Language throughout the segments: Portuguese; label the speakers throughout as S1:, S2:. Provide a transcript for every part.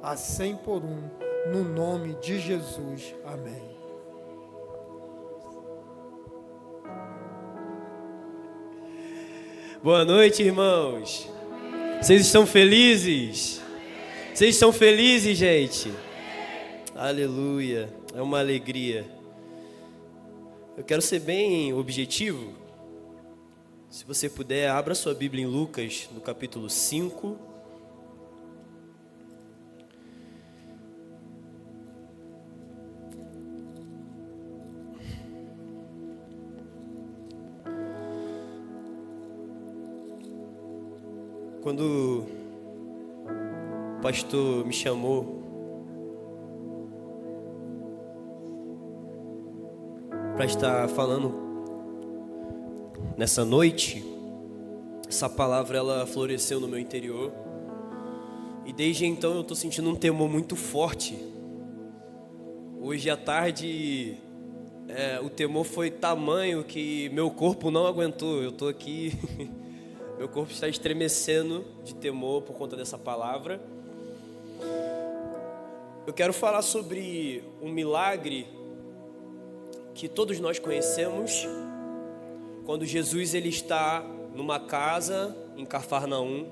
S1: a 100 por um, no nome de Jesus. Amém.
S2: Boa noite, irmãos. Vocês estão felizes? Vocês estão felizes, gente? Aleluia. É uma alegria. Eu quero ser bem objetivo. Se você puder, abra sua Bíblia em Lucas, no capítulo 5. Quando o pastor me chamou para estar falando nessa noite, essa palavra ela floresceu no meu interior e desde então eu estou sentindo um temor muito forte. Hoje à tarde o temor foi tamanho que meu corpo não aguentou. Eu estou aqui, meu corpo está estremecendo de temor por conta dessa palavra. Eu quero falar sobre um milagre que todos nós conhecemos, quando Jesus ele está numa casa em Cafarnaum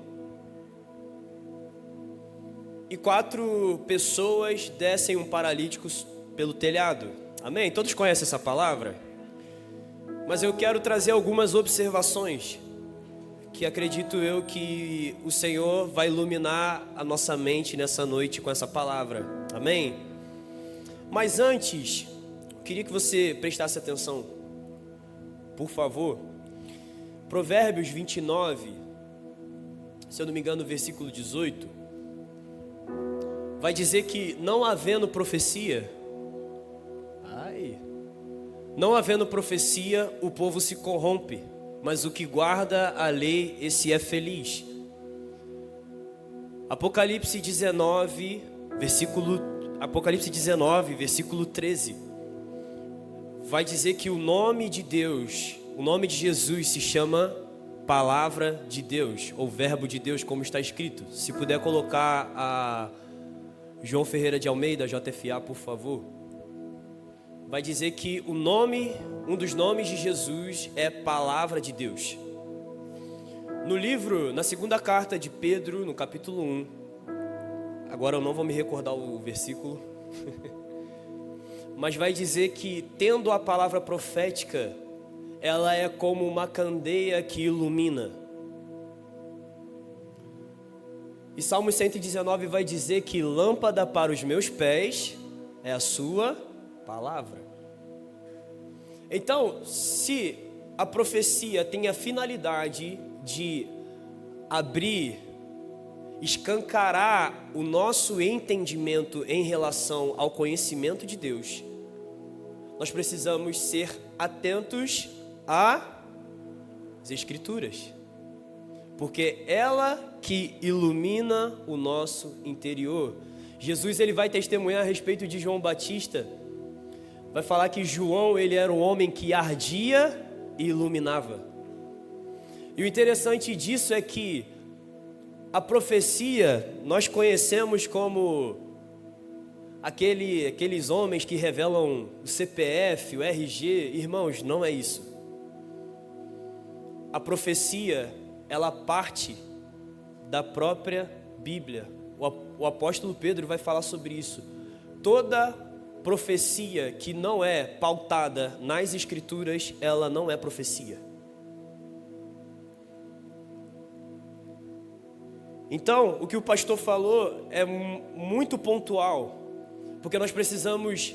S2: e 4 pessoas descem um paralítico pelo telhado. Amém? Todos conhecem essa palavra? Mas eu quero trazer algumas observações que acredito eu que o Senhor vai iluminar a nossa mente nessa noite com essa palavra. Amém? Mas antes, eu queria que você prestasse atenção, por favor. Provérbios 29, se eu não me engano, versículo 18, vai dizer que não havendo profecia, não havendo profecia, o povo se corrompe, mas o que guarda a lei, esse é feliz. Apocalipse 19, versículo 13, vai dizer que o nome de Deus, o nome de Jesus se chama Palavra de Deus, ou Verbo de Deus, como está escrito. Se puder colocar a João Ferreira de Almeida, JFA, por favor. Vai dizer que um dos nomes de Jesus é Palavra de Deus. Na segunda carta de Pedro, no capítulo 1, agora eu não vou me recordar o versículo, mas vai dizer que tendo a palavra profética, ela é como uma candeia que ilumina. E Salmo 119 vai dizer que lâmpada para os meus pés é a sua palavra. Então, se a profecia tem a finalidade de abrir, escancarar o nosso entendimento em relação ao conhecimento de Deus, nós precisamos ser atentos às Escrituras, porque ela que ilumina o nosso interior. Jesus ele vai testemunhar a respeito de João Batista, vai falar que João ele era um homem que ardia e iluminava. E o interessante disso é que a profecia nós conhecemos como aqueles homens que revelam o CPF, o RG. Irmãos, não é isso. A profecia, ela parte da própria Bíblia. O apóstolo Pedro vai falar sobre isso. Toda profecia que não é pautada nas Escrituras, ela não é profecia. Então, o que o pastor falou é muito pontual, porque nós precisamos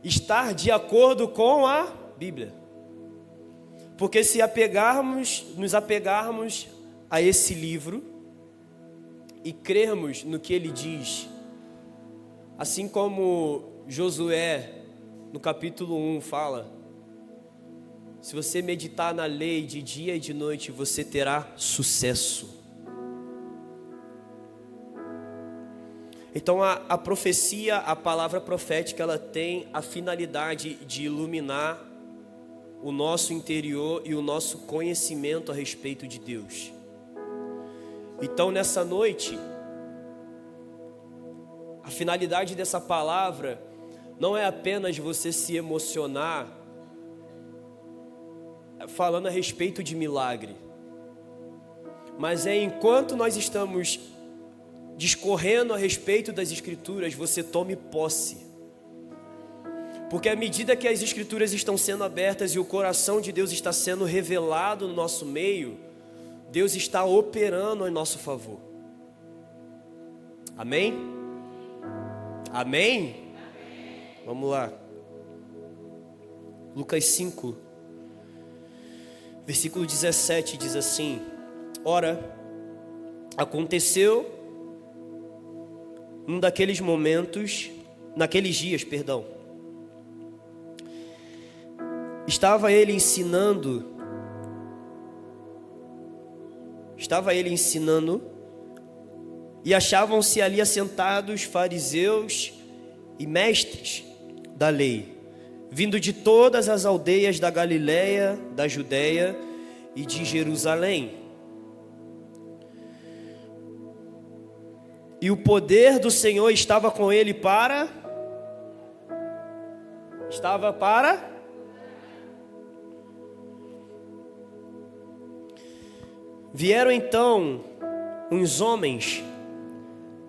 S2: estar de acordo com a Bíblia. Porque se nos apegarmos a esse livro e crermos no que ele diz, assim como Josué, no capítulo 1, fala: se você meditar na lei de dia e de noite, você terá sucesso. Então a profecia, a palavra profética, ela tem a finalidade de iluminar o nosso interior e o nosso conhecimento a respeito de Deus. Então nessa noite, A finalidade dessa palavra não é apenas você se emocionar falando a respeito de milagre, mas é enquanto nós estamos discorrendo a respeito das Escrituras, você tome posse. Porque à medida que as Escrituras estão sendo abertas e o coração de Deus está sendo revelado no nosso meio, Deus está operando em nosso favor. Amém? Amém? Vamos lá. Lucas 5, versículo 17 diz assim: Ora, aconteceu naqueles dias, estava ele ensinando, e achavam-se ali assentados fariseus e mestres da lei, vindo de todas as aldeias da Galileia, da Judeia e de Jerusalém. E o poder do Senhor estava com ele Vieram então uns homens,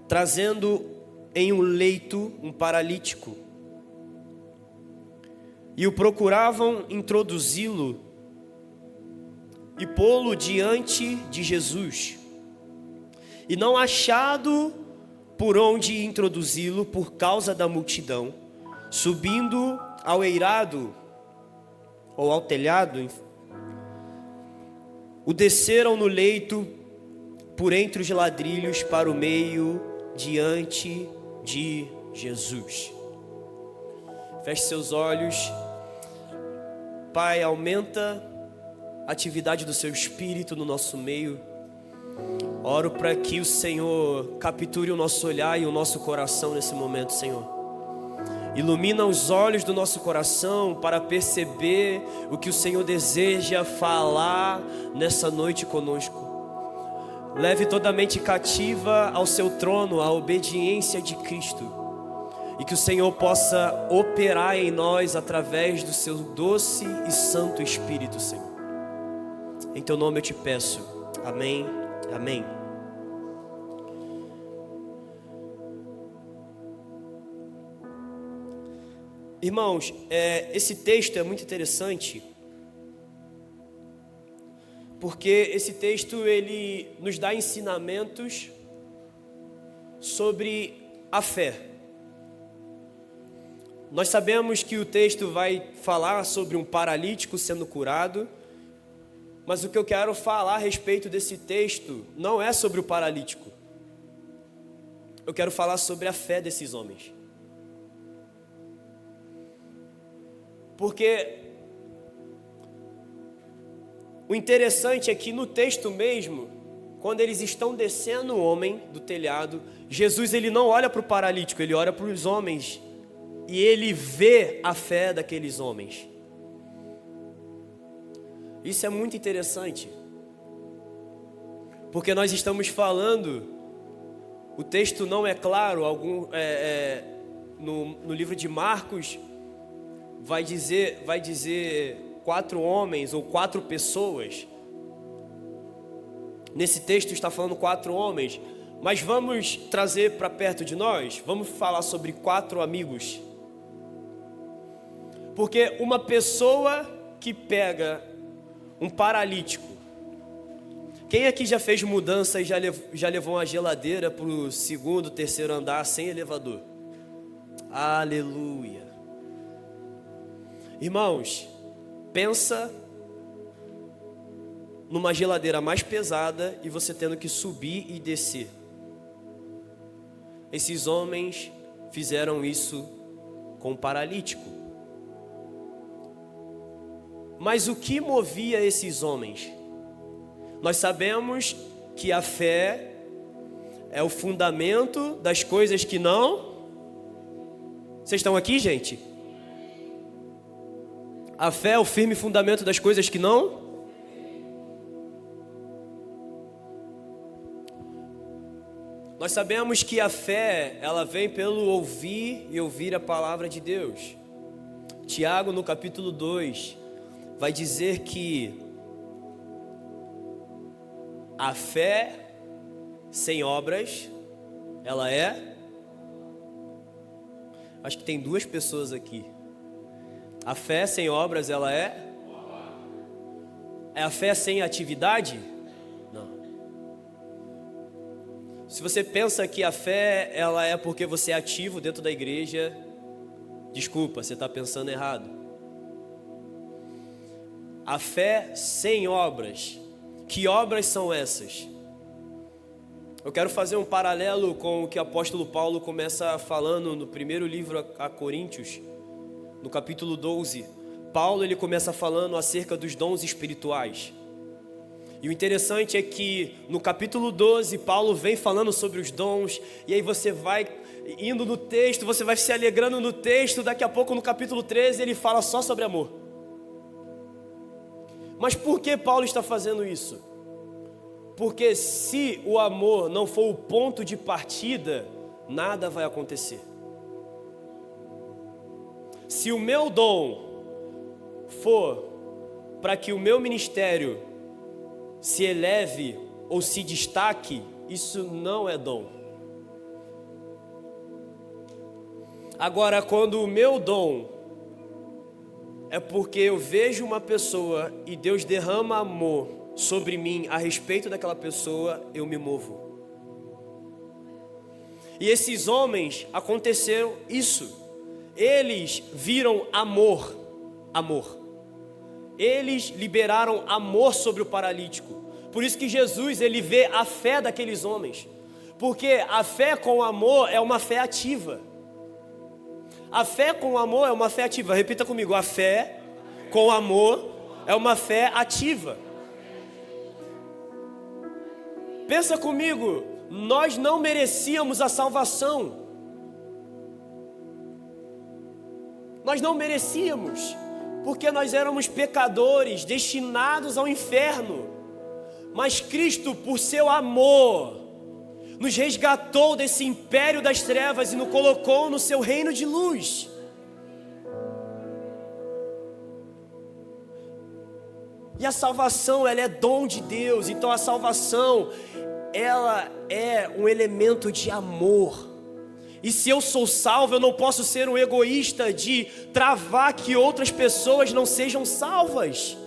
S2: trazendo em um leito um paralítico, e o procuravam introduzi-lo e pô-lo diante de Jesus. E não achado por onde introduzi-lo por causa da multidão, subindo ao eirado ou ao telhado, o desceram no leito por entre os ladrilhos para o meio diante de Jesus. Feche seus olhos. Pai, aumenta a atividade do seu Espírito no nosso meio. Oro para que o Senhor capture o nosso olhar e o nosso coração nesse momento, Senhor. Ilumina os olhos do nosso coração para perceber o que o Senhor deseja falar nessa noite conosco. Leve toda a mente cativa ao seu trono, à obediência de Cristo. E que o Senhor possa operar em nós através do seu doce e santo Espírito, Senhor. Em teu nome eu te peço. Amém. Amém. Irmãos, esse texto é muito interessante, porque esse texto ele nos dá ensinamentos sobre a fé. Nós sabemos que o texto vai falar sobre um paralítico sendo curado, mas o que eu quero falar a respeito desse texto não é sobre o paralítico. Eu quero falar sobre a fé desses homens. Porque o interessante é que no texto mesmo, quando eles estão descendo o homem do telhado, Jesus ele não olha para o paralítico, ele olha para os homens e ele vê a fé daqueles homens. Isso é muito interessante, porque nós estamos falando, o texto não é claro, no livro de Marcos vai dizer 4 homens ou 4 pessoas. Nesse texto está falando 4 homens, mas vamos trazer para perto de nós, vamos falar sobre 4 amigos. Porque uma pessoa que pega um paralítico, quem aqui já fez mudança e já levou uma geladeira para o 2º, 3º andar sem elevador? Aleluia. Irmãos, pensa numa geladeira mais pesada e você tendo que subir e descer. Esses homens fizeram isso com o paralítico. Mas o que movia esses homens? Nós sabemos que a fé é o fundamento das coisas que não... Vocês estão aqui, gente? A fé é o firme fundamento das coisas que não... Nós sabemos que a fé, ela vem pelo ouvir e ouvir a palavra de Deus. Tiago, no capítulo 2, vai dizer que a fé sem obras, ela é... Acho que tem duas pessoas aqui. A fé sem obras, ela é... É a fé sem atividade? Não. Se você pensa que a fé, ela é porque você é ativo dentro da igreja, desculpa, você está pensando errado. A fé sem obras. Que obras são essas? Eu quero fazer um paralelo com o que o apóstolo Paulo começa falando no primeiro livro a Coríntios, no capítulo 12. Paulo, ele começa falando acerca dos dons espirituais. E o interessante é que no capítulo 12, Paulo vem falando sobre os dons, e aí você vai indo no texto, você vai se alegrando no texto, daqui a pouco no capítulo 13 ele fala só sobre amor. Mas por que Paulo está fazendo isso? Porque se o amor não for o ponto de partida, nada vai acontecer. Se o meu dom for para que o meu ministério se eleve ou se destaque, isso não é dom. Agora, quando o meu dom é porque eu vejo uma pessoa e Deus derrama amor sobre mim a respeito daquela pessoa, eu me movo. E esses homens, aconteceu isso. Eles viram amor. Eles liberaram amor sobre o paralítico. Por isso que Jesus, ele vê a fé daqueles homens. Porque a fé com amor é uma fé ativa. A fé com amor é uma fé ativa. Repita comigo, a fé com amor é uma fé ativa. Pensa comigo, nós não merecíamos a salvação. Nós não merecíamos, porque nós éramos pecadores, destinados ao inferno. Mas Cristo, por seu amor, nos resgatou desse império das trevas e nos colocou no seu reino de luz. E a salvação, ela é dom de Deus. Então a salvação, ela é um elemento de amor. E se eu sou salvo, eu não posso ser um egoísta de travar que outras pessoas não sejam salvas.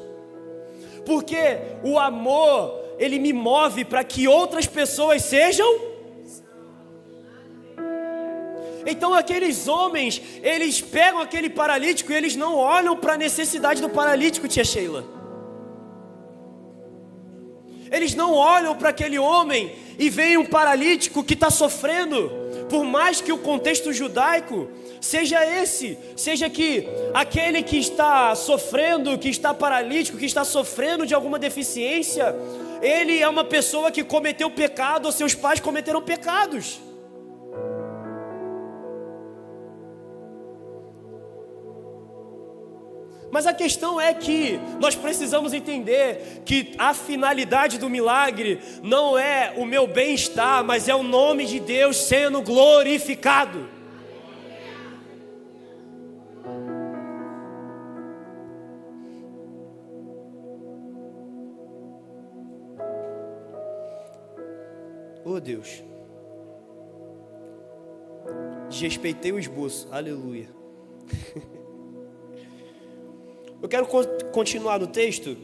S2: Porque o amor, ele me move para que outras pessoas sejam. Então aqueles homens, eles pegam aquele paralítico e eles não olham para a necessidade do paralítico, tia Sheila. Eles não olham para aquele homem e veem um paralítico que está sofrendo. Por mais que o contexto judaico seja esse, seja que aquele que está sofrendo, que está paralítico, que está sofrendo de alguma deficiência, ele é uma pessoa que cometeu pecado, ou seus pais cometeram pecados. Mas a questão é que nós precisamos entender que a finalidade do milagre não é o meu bem-estar, mas é o nome de Deus sendo glorificado. Oh Deus, desrespeitei o esboço, aleluia. Eu quero continuar no texto.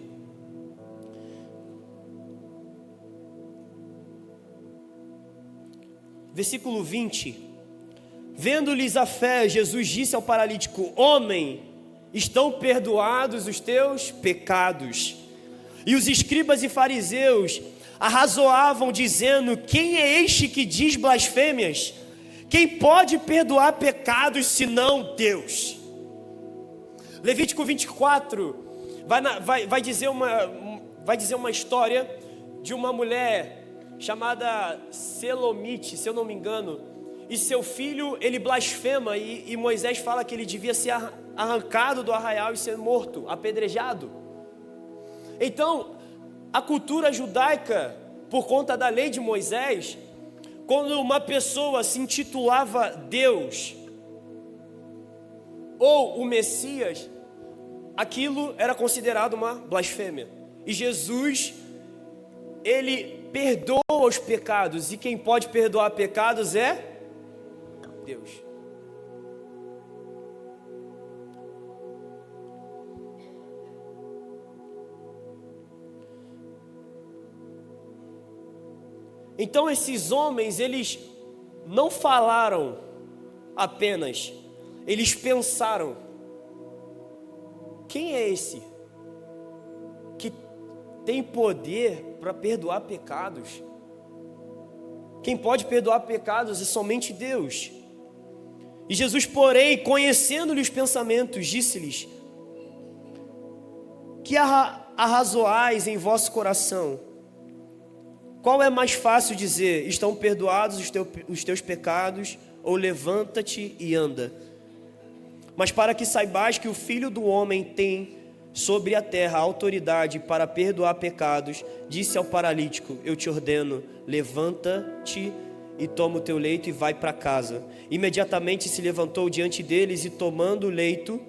S2: Versículo 20. Vendo-lhes a fé, Jesus disse ao paralítico: homem, estão perdoados os teus pecados. E os escribas e fariseus arrazoavam, dizendo: quem é este que diz blasfêmias? Quem pode perdoar pecados senão Deus? Levítico 24 vai dizer uma história de uma mulher chamada Selomite, se eu não me engano, e seu filho, ele blasfema, e Moisés fala que ele devia ser arrancado do arraial e ser morto, apedrejado. Então, a cultura judaica, por conta da lei de Moisés, quando uma pessoa se intitulava Deus ou o Messias, aquilo era considerado uma blasfêmia. E Jesus, ele perdoa os pecados, e quem pode perdoar pecados é Deus. Então esses homens, eles não falaram apenas, eles pensaram: quem é esse que tem poder para perdoar pecados? Quem pode perdoar pecados é somente Deus. E Jesus, porém, conhecendo-lhe os pensamentos, disse-lhes: que arrazoais em vosso coração? Qual é mais fácil dizer: estão perdoados os teus pecados, ou levanta-te e anda? Mas para que saibais que o Filho do Homem tem sobre a terra autoridade para perdoar pecados, disse ao paralítico: eu te ordeno, levanta-te e toma o teu leito e vai para casa. Imediatamente se levantou diante deles e, tomando o leito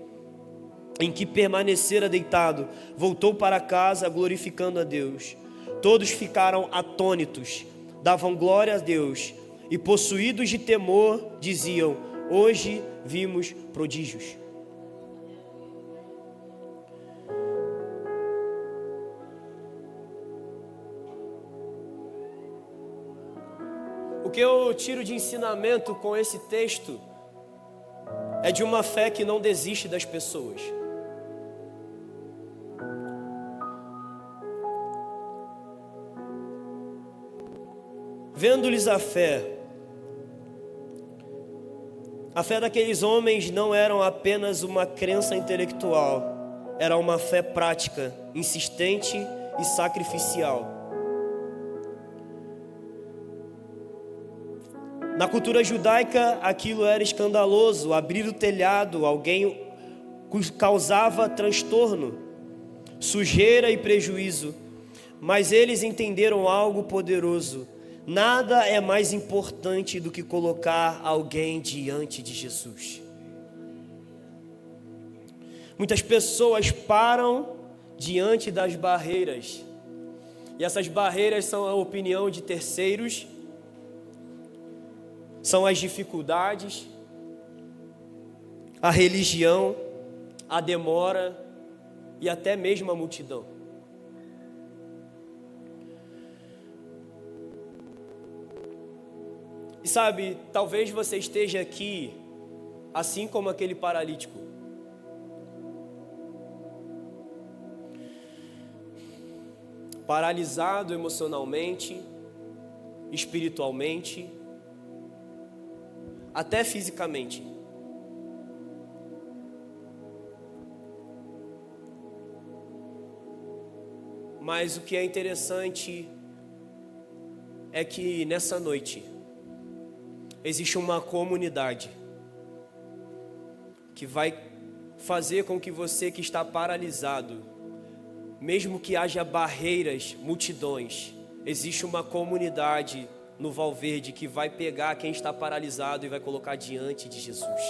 S2: em que permanecera deitado, voltou para casa glorificando a Deus. Todos ficaram atônitos, davam glória a Deus e, possuídos de temor, diziam: hoje vimos prodígios. O que eu tiro de ensinamento com esse texto é de uma fé que não desiste das pessoas. Vendo-lhes a fé daqueles homens não era apenas uma crença intelectual, era uma fé prática, insistente e sacrificial. Na cultura judaica, aquilo era escandaloso. Abrir o telhado, alguém causava transtorno, sujeira e prejuízo. Mas eles entenderam algo poderoso: nada é mais importante do que colocar alguém diante de Jesus. Muitas pessoas param diante das barreiras, e essas barreiras são a opinião de terceiros, são as dificuldades, a religião, a demora e até mesmo a multidão. E sabe, talvez você esteja aqui assim como aquele paralítico. Paralisado emocionalmente, espiritualmente, até fisicamente. Mas o que é interessante é que nessa noite existe uma comunidade que vai fazer com que você que está paralisado, mesmo que haja barreiras, multidões, existe uma comunidade no Valverde que vai pegar quem está paralisado e vai colocar diante de Jesus.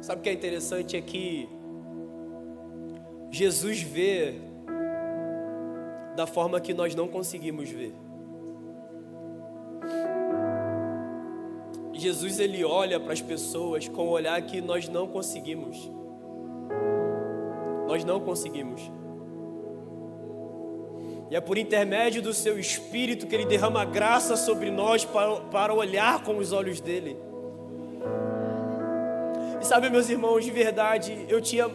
S2: Sabe o que é interessante? É que Jesus vê da forma que nós não conseguimos ver. Jesus, ele olha para as pessoas com um olhar que nós não conseguimos. Nós não conseguimos. E é por intermédio do seu Espírito que ele derrama graça sobre nós para olhar com os olhos dele. E sabe, meus irmãos, de verdade, eu tinha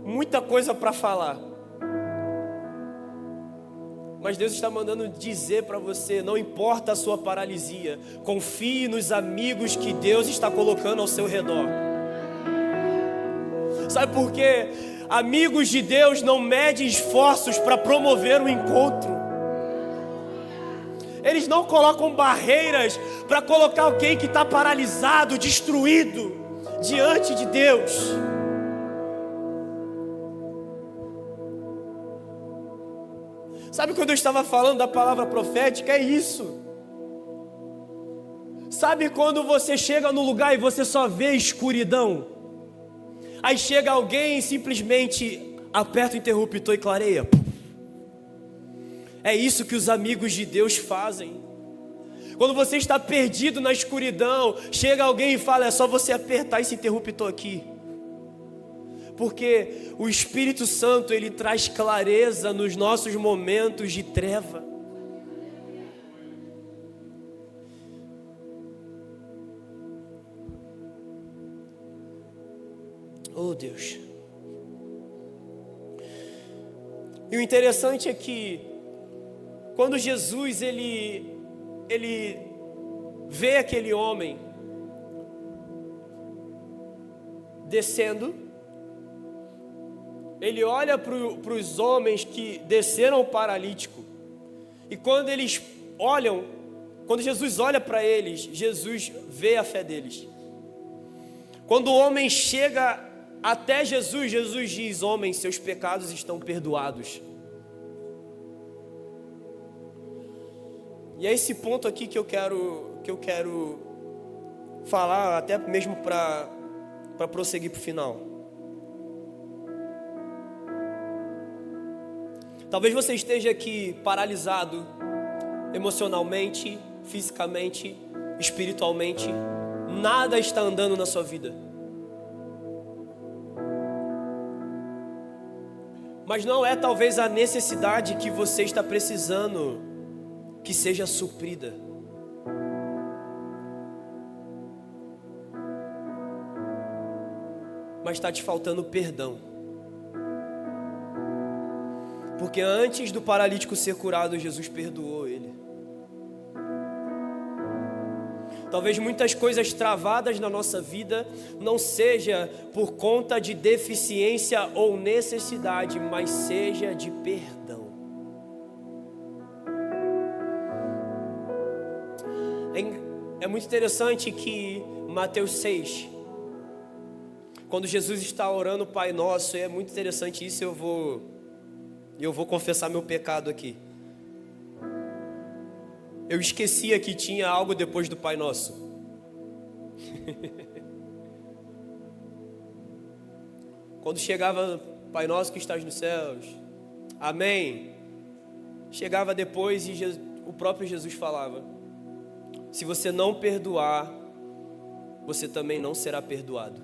S2: muita coisa para falar. Mas Deus está mandando dizer para você: não importa a sua paralisia, confie nos amigos que Deus está colocando ao seu redor. Sabe por quê? Amigos de Deus não medem esforços para promover um encontro. Eles não colocam barreiras para colocar alguém que está paralisado, destruído, diante de Deus. Sabe quando eu estava falando da palavra profética? É isso. Sabe quando você chega no lugar e você só vê escuridão? Aí chega alguém e simplesmente aperta o interruptor e clareia. É isso que os amigos de Deus fazem. Quando você está perdido na escuridão, chega alguém e fala: é só você apertar esse interruptor aqui. Porque o Espírito Santo, ele traz clareza nos nossos momentos de treva. Oh, Deus. E o interessante é que quando Jesus ele vê aquele homem descendo, ele olha para os homens que desceram o paralítico, e quando Jesus olha para eles, Jesus vê a fé deles. Quando o homem chega até Jesus, Jesus diz: homem, seus pecados estão perdoados. E é esse ponto aqui que eu quero falar, até mesmo para prosseguir para o final. Talvez você esteja aqui paralisado emocionalmente, fisicamente, espiritualmente. Nada está andando na sua vida. Mas não é talvez a necessidade que você está precisando que seja suprida. Mas está te faltando perdão. Porque antes do paralítico ser curado, Jesus perdoou ele. Talvez muitas coisas travadas na nossa vida não seja por conta de deficiência ou necessidade, mas seja de perdão. É muito interessante que Mateus 6, quando Jesus está orando o Pai Nosso, é muito interessante isso. Eu vou confessar meu pecado aqui. Eu esquecia que tinha algo depois do Pai Nosso. Quando chegava Pai Nosso que estás nos céus, amém. Chegava depois e o próprio Jesus falava: se você não perdoar, você também não será perdoado.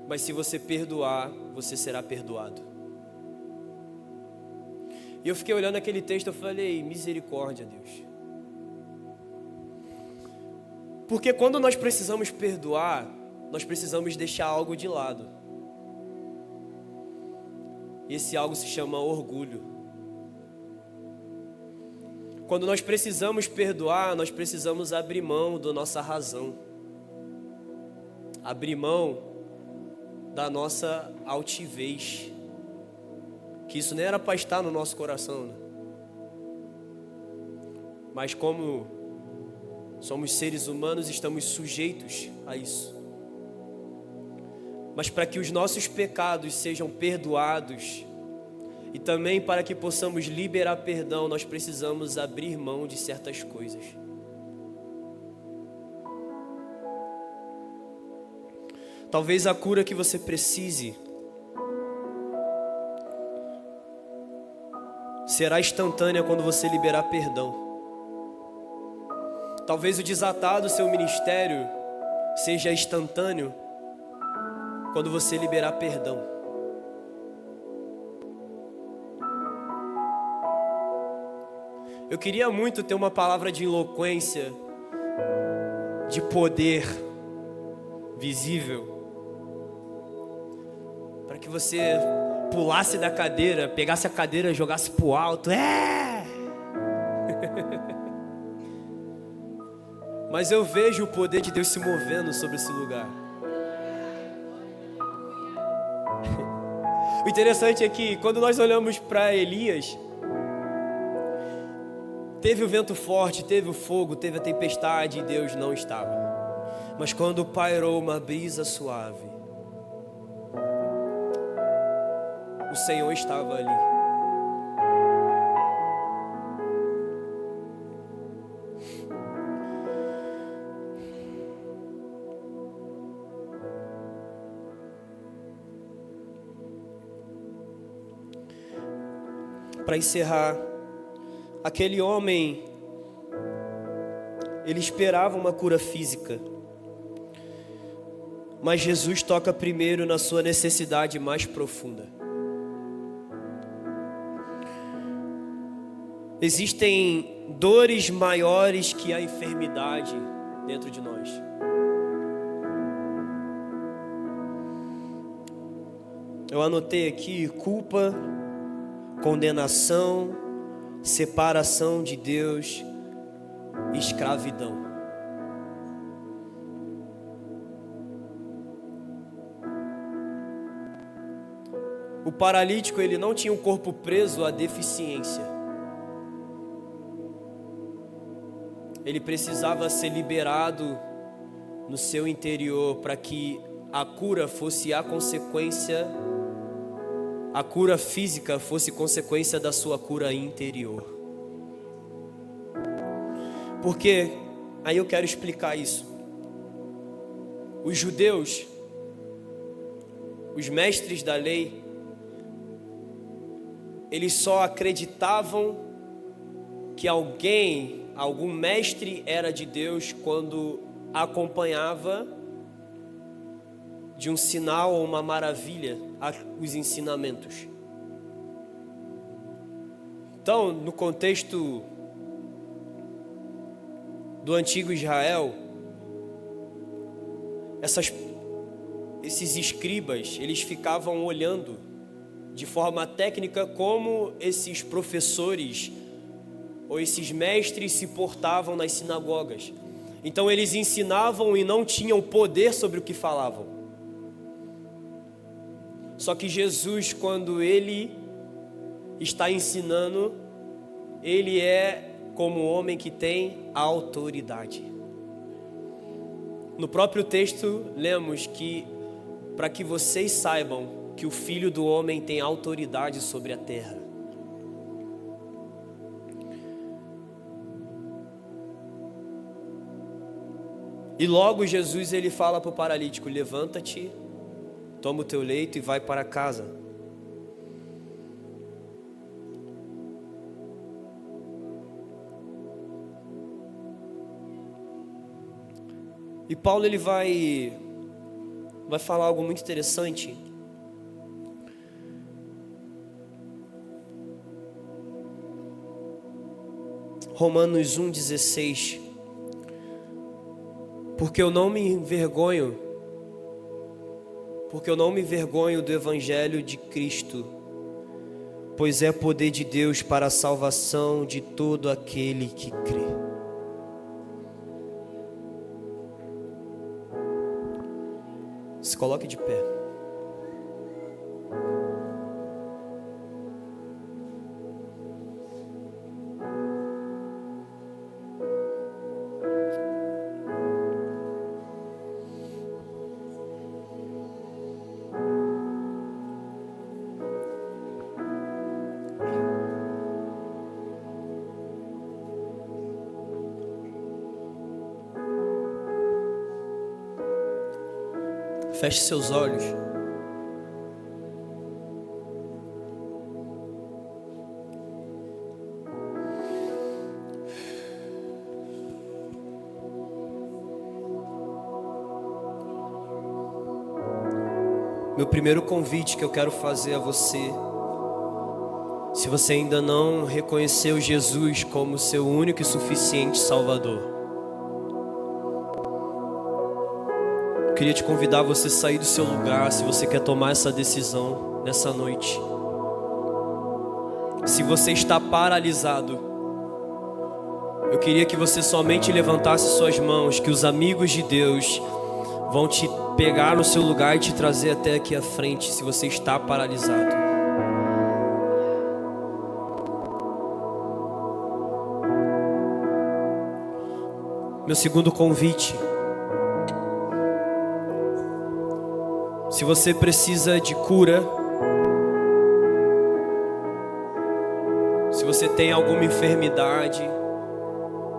S2: Mas se você perdoar, você será perdoado. E eu fiquei olhando aquele texto, eu falei: misericórdia, Deus. Porque quando nós precisamos perdoar, nós precisamos deixar algo de lado. E esse algo se chama orgulho. Quando nós precisamos perdoar, nós precisamos abrir mão da nossa razão. Abrir mão da nossa altivez. Que isso nem era para estar no nosso coração, né? Mas como somos seres humanos, estamos sujeitos a isso. Mas para que os nossos pecados sejam perdoados e também para que possamos liberar perdão, nós precisamos abrir mão de certas coisas. Talvez a cura que você precise será instantânea quando você liberar perdão. Talvez o desatar do seu ministério seja instantâneo quando você liberar perdão. Eu queria muito ter uma palavra de eloquência, de poder visível, para que você pulasse da cadeira, pegasse a cadeira e jogasse pro alto. Mas eu vejo o poder de Deus se movendo sobre esse lugar. O interessante é que quando nós olhamos para Elias, Teve o vento forte, teve o fogo, teve a tempestade e Deus não estava. Mas quando pairou uma brisa suave, o Senhor estava ali. Para encerrar, aquele homem, ele esperava uma cura física, mas Jesus toca primeiro na sua necessidade mais profunda. Existem dores maiores que a enfermidade dentro de nós. Eu anotei aqui: culpa, condenação, separação de Deus, escravidão. O paralítico, ele não tinha um corpo preso à deficiência. Ele precisava ser liberado no seu interior para que a cura fosse a consequência. A cura física fosse consequência da sua cura interior. Porque, aí eu quero explicar isso. Os judeus, os mestres da lei, eles só acreditavam que algum mestre era de Deus quando acompanhava de um sinal ou uma maravilha os ensinamentos. Então, no contexto do antigo Israel, esses escribas, eles ficavam olhando de forma técnica como esses professores ou esses mestres se portavam nas sinagogas. Então eles ensinavam e não tinham poder sobre o que falavam. Só que Jesus, quando ele está ensinando, ele é como um homem que tem autoridade. No próprio texto, lemos que, para que vocês saibam que o Filho do Homem tem autoridade sobre a terra. E logo Jesus, ele fala para o paralítico: levanta-te, toma o teu leito e vai para casa. E Paulo, ele vai falar algo muito interessante. Romanos 1,16. Porque eu não me envergonho do Evangelho de Cristo, pois é poder de Deus para a salvação de todo aquele que crê. Se coloque de pé. Feche seus olhos. Meu primeiro convite que eu quero fazer a você, se você ainda não reconheceu Jesus como seu único e suficiente Salvador, eu queria te convidar a você sair do seu lugar, se você quer tomar essa decisão nessa noite. Se você está paralisado, eu queria que você somente levantasse suas mãos, que os amigos de Deus vão te pegar no seu lugar e te trazer até aqui à frente, se você está paralisado. Meu segundo convite. Se você precisa de cura, se você tem alguma enfermidade,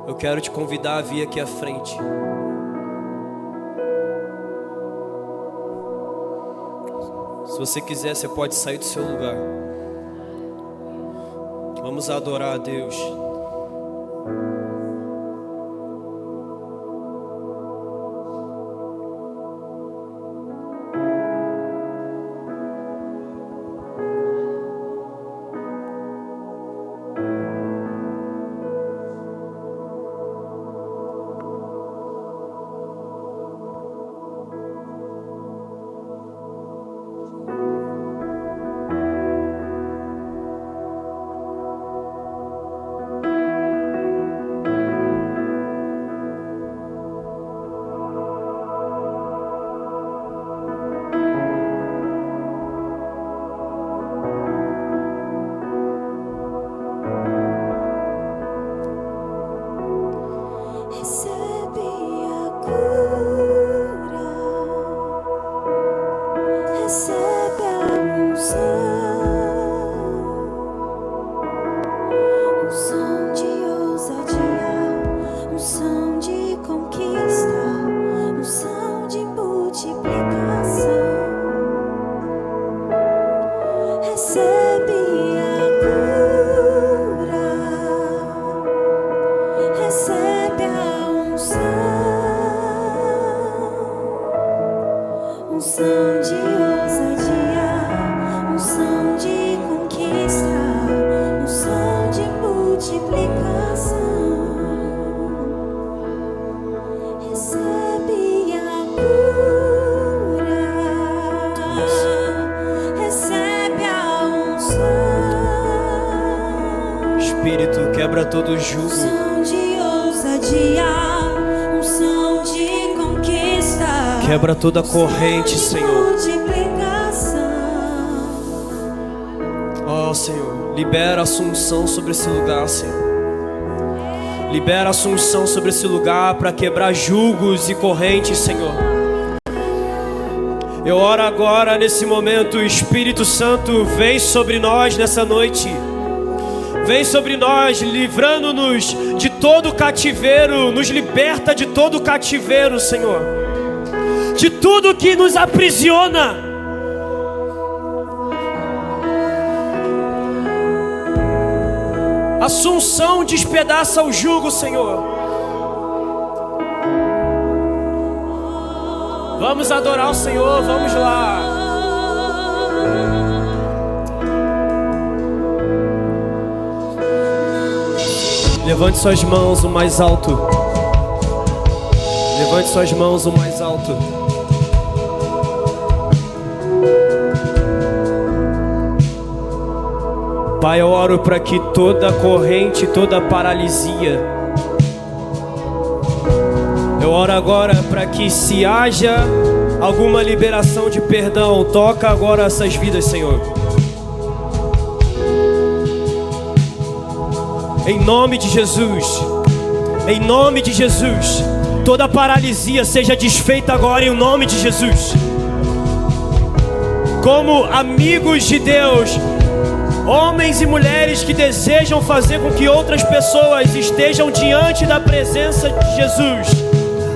S2: eu quero te convidar a vir aqui à frente. Se você quiser, você pode sair do seu lugar. Vamos adorar a Deus. Espírito, quebra todo jugo.
S3: Unção de ousadia, unção de conquista.
S2: Quebra toda corrente, Senhor. Oh, Senhor, libera a assunção sobre esse lugar, Senhor. Libera a assunção sobre esse lugar para quebrar julgos e correntes, Senhor. Eu oro agora nesse momento, Espírito Santo, vem sobre nós nessa noite. Vem sobre nós, livrando-nos de todo cativeiro, nos liberta de todo cativeiro, Senhor. De tudo que nos aprisiona. Assunção despedaça o jugo, Senhor. Vamos adorar o Senhor, vamos lá. Levante suas mãos o mais alto. Levante suas mãos o mais alto. Pai, eu oro para que toda corrente, toda paralisia, eu oro agora para que se haja alguma liberação de perdão, toca agora essas vidas, Senhor. Em nome de Jesus, em nome de Jesus, toda paralisia seja desfeita agora em nome de Jesus. Como amigos de Deus, homens e mulheres que desejam fazer com que outras pessoas estejam diante da presença de Jesus,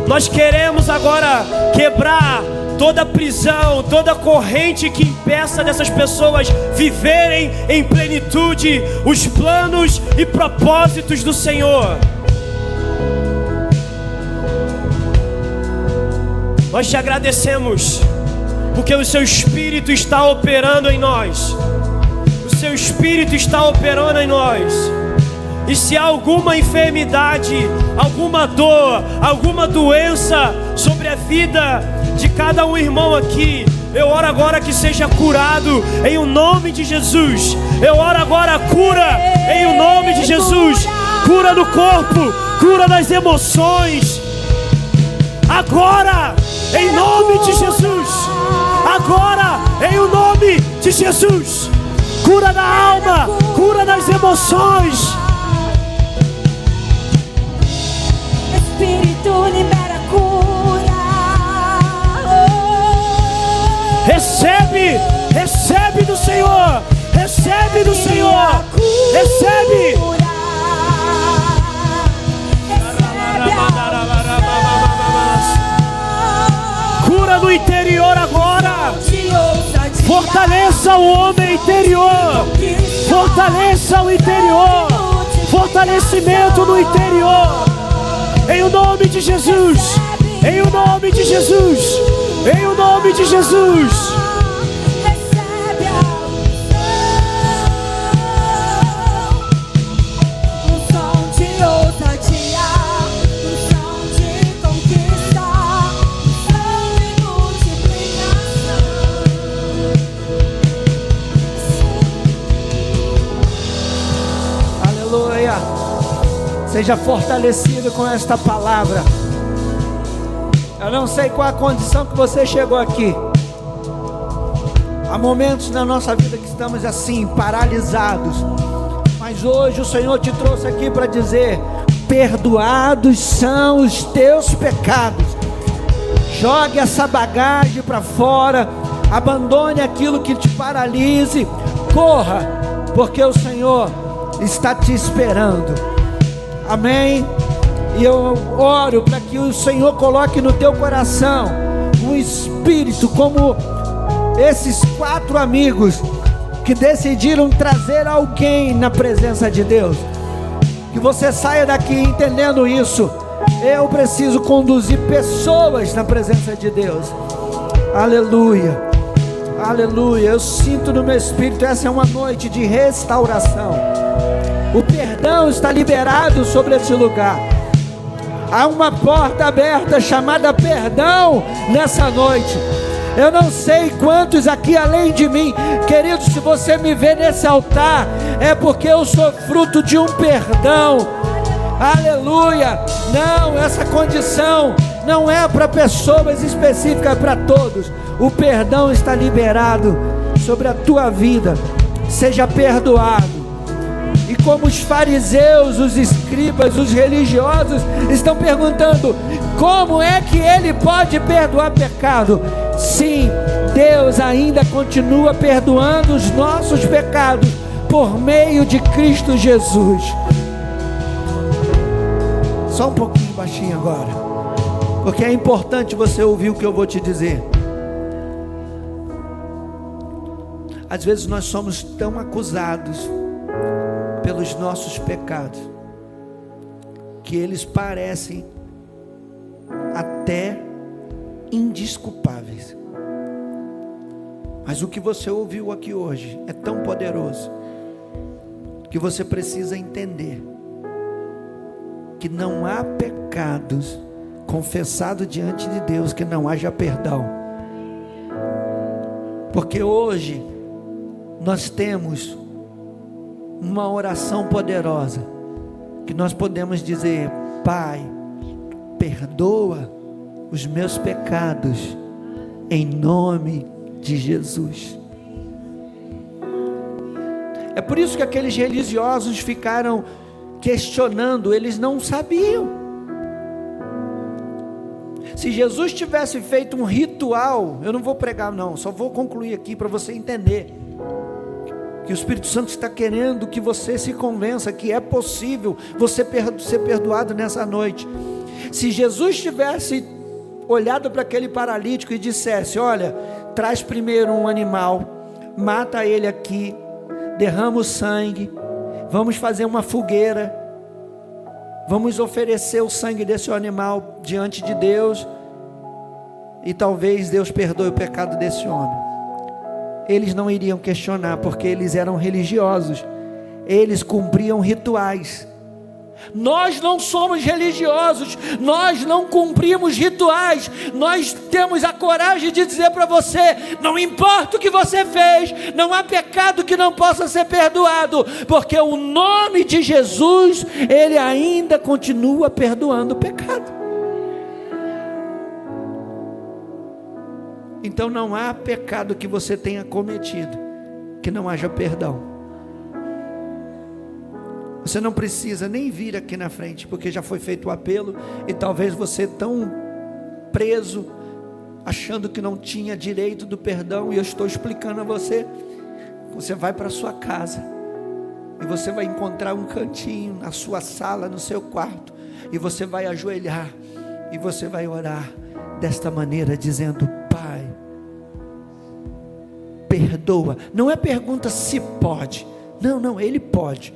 S2: nós queremos agora quebrar toda prisão, toda corrente que impeça dessas pessoas viverem em plenitude os planos e propósitos do Senhor. Nós te agradecemos, porque o Seu Espírito está operando em nós. O Seu Espírito está operando em nós. E se há alguma enfermidade, alguma dor, alguma doença sobre a vida de cada um irmão aqui, eu oro agora que seja curado em o nome de Jesus. Eu oro agora cura em o nome de Jesus. Cura no corpo, cura nas emoções. Agora, em nome de Jesus. Agora, em o nome de Jesus. Cura na alma, cura nas emoções.
S3: Espírito
S4: Senhor. Recebe do Senhor. Recebe. Cura no interior agora. Fortaleça o homem interior. Fortaleça o interior. Fortalecimento no interior. Em o nome de Jesus. Em o nome de Jesus. Em o nome de Jesus. Seja fortalecido com esta palavra. Eu não sei qual a condição que você chegou aqui. Há momentos na nossa vida que estamos assim, paralisados. Mas hoje o Senhor te trouxe aqui para dizer: perdoados são os teus pecados. Jogue essa bagagem para fora. Abandone aquilo que te paralise. Corra, porque o Senhor está te esperando. Amém? E eu oro para que o Senhor coloque no teu coração um espírito como esses 4 amigos que decidiram trazer alguém na presença de Deus. Que você saia daqui entendendo isso. Eu preciso conduzir pessoas na presença de Deus. Aleluia. Aleluia. Eu sinto no meu espírito, essa é uma noite de restauração. O perdão está liberado sobre esse lugar. Há uma porta aberta chamada perdão nessa noite. Eu não sei quantos aqui além de mim, queridos, se você me vê nesse altar, é porque eu sou fruto de um perdão. Aleluia. Não, essa condição não é para pessoas específicas, é para todos. O perdão está liberado sobre a tua vida. Seja perdoado. E como os fariseus, os escribas, os religiosos estão perguntando: como é que ele pode perdoar pecado? Sim, Deus ainda continua perdoando os nossos pecados por meio de Cristo Jesus. Só um pouquinho baixinho agora, porque é importante você ouvir o que eu vou te dizer. Às vezes nós somos tão acusados pelos nossos pecados que eles parecem até indesculpáveis. Mas o que você ouviu aqui hoje é tão poderoso que você precisa entender que não há pecados confessados diante de Deus que não haja perdão. Porque hoje nós temos uma oração poderosa que nós podemos dizer: Pai, perdoa os meus pecados em nome de Jesus. É por isso que aqueles religiosos ficaram questionando, eles não sabiam. Se Jesus tivesse feito um ritual, eu não vou pregar não, só vou concluir aqui para você entender que o Espírito Santo está querendo que você se convença que é possível você ser perdoado nessa noite. Se Jesus tivesse olhado para aquele paralítico e dissesse: olha, traz primeiro um animal, mata ele aqui, derrama o sangue, vamos fazer uma fogueira, vamos oferecer o sangue desse animal diante de Deus, e talvez Deus perdoe o pecado desse homem. Eles não iriam questionar, porque eles eram religiosos, eles cumpriam rituais. Nós não somos religiosos, nós não cumprimos rituais. Nós temos a coragem de dizer para você: não importa o que você fez, não há pecado que não possa ser perdoado, porque o nome de Jesus, Ele ainda continua perdoando o pecado. Então não há pecado que você tenha cometido que não haja perdão. Você não precisa nem vir aqui na frente, porque já foi feito o apelo, e talvez você tão preso, achando que não tinha direito do perdão, e eu estou explicando a você Você vai para sua casa e você vai encontrar um cantinho na sua sala, no seu quarto, e você vai ajoelhar e você vai orar desta maneira, dizendo: Pai, perdoa. Não é pergunta se pode, não, Ele pode,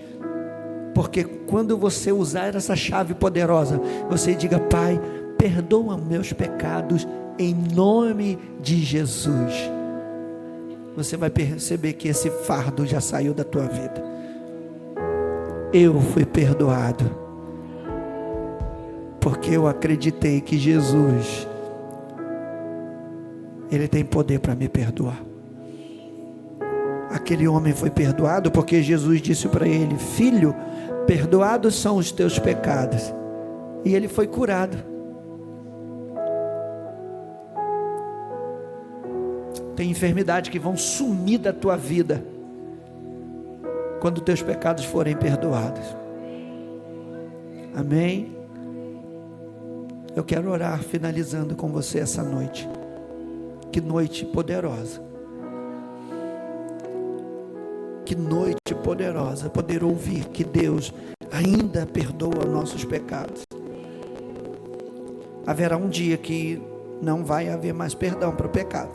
S4: porque quando você usar essa chave poderosa, você diga: Pai, perdoa meus pecados em nome de Jesus. Você vai perceber que esse fardo já saiu da tua vida. Eu fui perdoado, porque eu acreditei que Jesus, Ele tem poder para me perdoar. Aquele homem foi perdoado porque Jesus disse para ele: filho, perdoados são os teus pecados. E ele foi curado. Tem enfermidades que vão sumir da tua vida quando teus pecados forem perdoados. Amém? Eu quero orar finalizando com você essa noite. Que noite poderosa. Que noite poderosa poder ouvir que Deus ainda perdoa nossos pecados. Haverá um dia que não vai haver mais perdão para o pecado.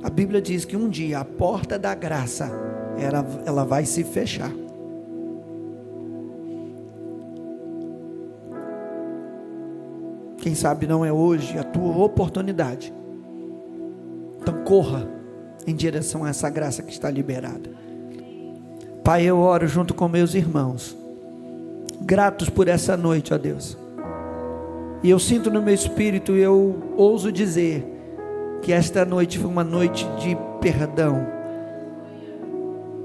S4: A Bíblia diz que um dia a porta da graça ela vai se fechar. Quem sabe não é hoje a tua oportunidade. Então corra em direção a essa graça que está liberada. Pai, eu oro junto com meus irmãos, gratos por essa noite, ó Deus. E eu sinto no meu espírito, eu ouso dizer, que esta noite foi uma noite de perdão,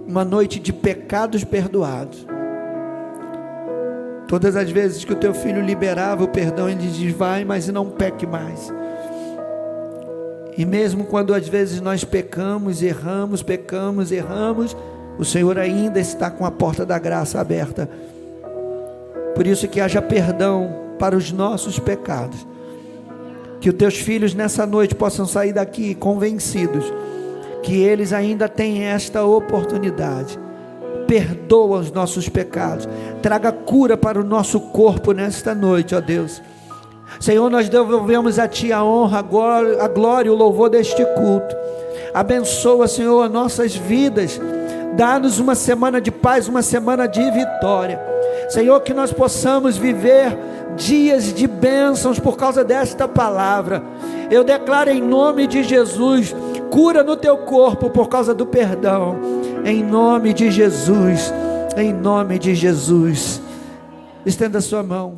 S4: uma noite de pecados perdoados. Todas as vezes que o teu filho liberava o perdão, ele diz: vai, mas não peque mais. E mesmo quando às vezes nós pecamos, erramos, o Senhor ainda está com a porta da graça aberta. Por isso que haja perdão para os nossos pecados. Que os teus filhos nessa noite possam sair daqui convencidos que eles ainda têm esta oportunidade. Perdoa os nossos pecados, traga cura para o nosso corpo nesta noite, ó Deus. Senhor, nós devolvemos a Ti a honra, a glória e o louvor deste culto. Abençoa, Senhor, as nossas vidas. Dá-nos uma semana de paz, uma semana de vitória. Senhor, que nós possamos viver dias de bênçãos por causa desta palavra. Eu declaro em nome de Jesus, cura no teu corpo por causa do perdão. Em nome de Jesus, em nome de Jesus. Estenda a sua mão.